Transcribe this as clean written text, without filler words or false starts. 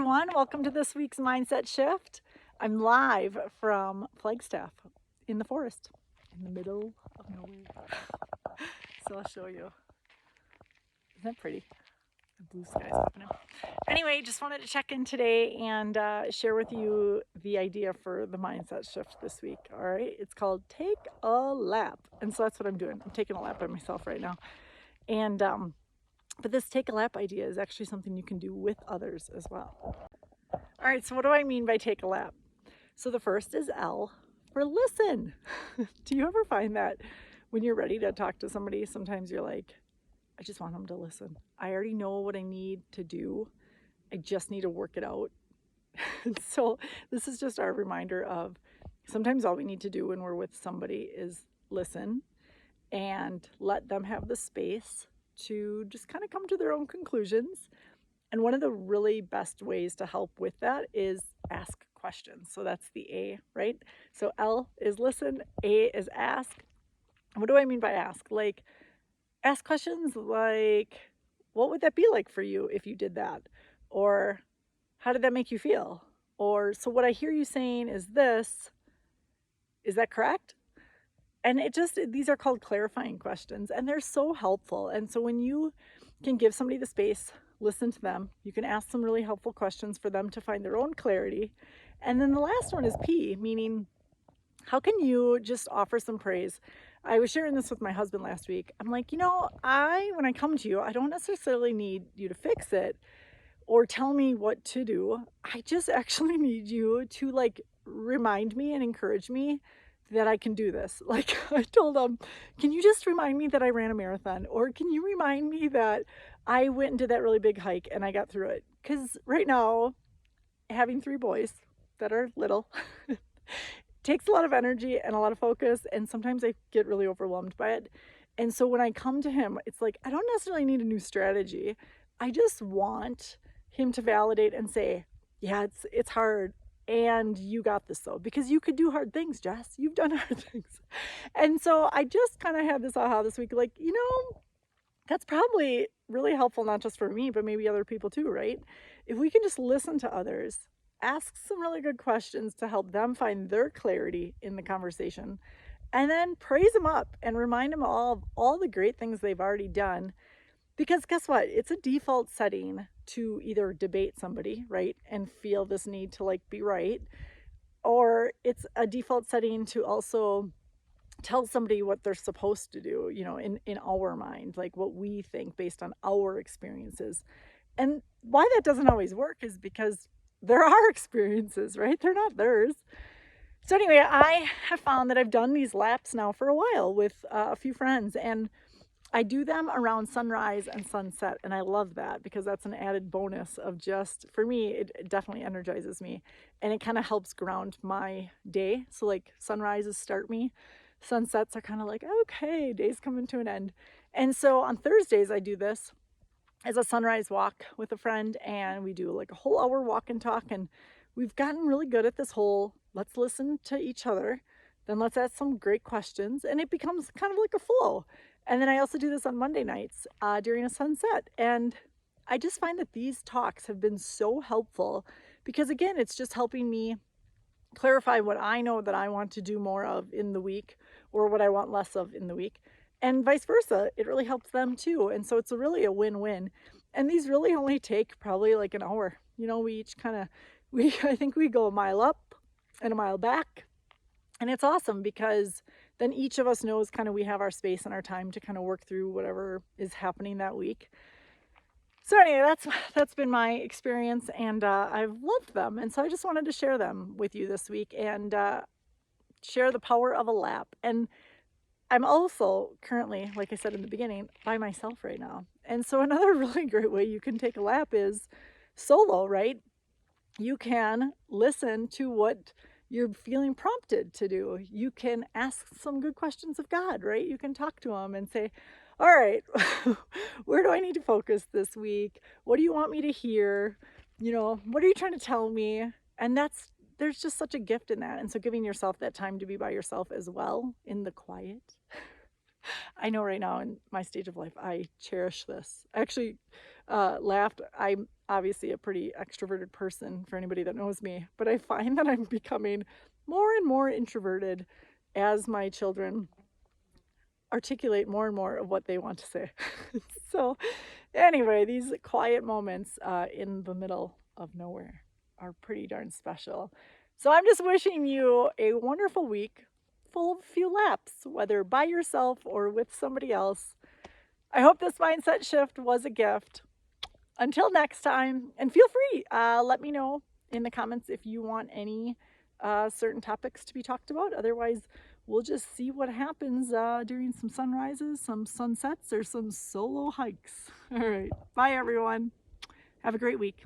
everyone. Welcome to this week's Mindset Shift. I'm live from Flagstaff in the forest, in the middle of nowhere. So I'll show you. Isn't that pretty? The blue skies happening. Anyway, just wanted to check in today and share with you the idea for the Mindset Shift this week. All right. It's called Take a Lap. And so that's what I'm doing. I'm taking a lap by myself right now. And, but this take a lap idea is actually something you can do with others as well. All right, so what do I mean by take a lap? So the first is L for listen. Do you ever find that when you're ready to talk to somebody, sometimes you're like, I just want them to listen. I already know what I need to do. I just need to work it out. So this is just our reminder of sometimes all we need to do when we're with somebody is listen and let them have the space to just kind of come to their own conclusions. And one of the really best ways to help with that is ask questions. So that's the A, right? So L is listen, A is ask. What do I mean by ask? Like, ask questions like, what would that be like for you if you did that? Or how did that make you feel? Or, so what I hear you saying is this, is that correct? And these are called clarifying questions, and they're so helpful. And so when you can give somebody the space, listen to them, you can ask some really helpful questions for them to find their own clarity. And then the last one is P, meaning how can you just offer some praise? I was sharing this with my husband last week. I'm like, when I come to you, I don't necessarily need you to fix it or tell me what to do. I just actually need you to remind me and encourage me that I can do this. Like I told him, can you just remind me that I ran a marathon? Or can you remind me that I went and did that really big hike and I got through it? Because right now, having 3 boys that are little takes a lot of energy and a lot of focus. And sometimes I get really overwhelmed by it. And so when I come to him, it's like, I don't necessarily need a new strategy. I just want him to validate and say, yeah, it's hard. And you got this though, because you could do hard things, Jess. You've done hard things. And so I just kind of had this aha this week, like, that's probably really helpful, not just for me, but maybe other people too, right? If we can just listen to others, ask some really good questions to help them find their clarity in the conversation, and then praise them up and remind them of all the great things they've already done. Because guess what? It's a default setting to either debate somebody, right? And feel this need to be right. Or it's a default setting to also tell somebody what they're supposed to do, in our mind, like what we think based on our experiences. And why that doesn't always work is because they're our experiences, right? They're not theirs. So anyway, I have found that I've done these laps now for a while with a few friends, and I do them around sunrise and sunset, and I love that because that's an added bonus of just, for me, it definitely energizes me, and it kind of helps ground my day. So sunrises start me, sunsets are kind of like, okay, day's coming to an end. And so on Thursdays, I do this as a sunrise walk with a friend, and we do a whole hour walk and talk, and we've gotten really good at this whole, let's listen to each other, then let's ask some great questions, and it becomes kind of like a flow. And then I also do this on Monday nights during a sunset. And I just find that these talks have been so helpful because, again, it's just helping me clarify what I know that I want to do more of in the week or what I want less of in the week. And vice versa, it really helps them too. And so it's really a win-win. And these really only take probably an hour. We each I think we go a mile up and a mile back. And it's awesome because then each of us knows we have our space and our time to work through whatever is happening that week. So anyway, that's been my experience, and I've loved them. And so I just wanted to share them with you this week and share the power of a lap. And I'm also currently, like I said in the beginning, by myself right now. And so another really great way you can take a lap is solo, right? You can listen to what you're feeling prompted to do. You can ask some good questions of God, right? You can talk to him and say, all right, where do I need to focus this week? What do you want me to hear? What are you trying to tell me? And there's just such a gift in that. And so giving yourself that time to be by yourself as well in the quiet I know right now in my stage of life, I cherish this. I actually laughed. I'm obviously a pretty extroverted person for anybody that knows me, but I find that I'm becoming more and more introverted as my children articulate more and more of what they want to say. So, anyway, these quiet moments in the middle of nowhere are pretty darn special. So, I'm just wishing you a wonderful week full of a few laps, whether by yourself or with somebody else. I hope this mindset shift was a gift. Until next time, and feel free, let me know in the comments if you want any certain topics to be talked about. Otherwise, we'll just see what happens during some sunrises, some sunsets, or some solo hikes. All right. Bye, everyone. Have a great week.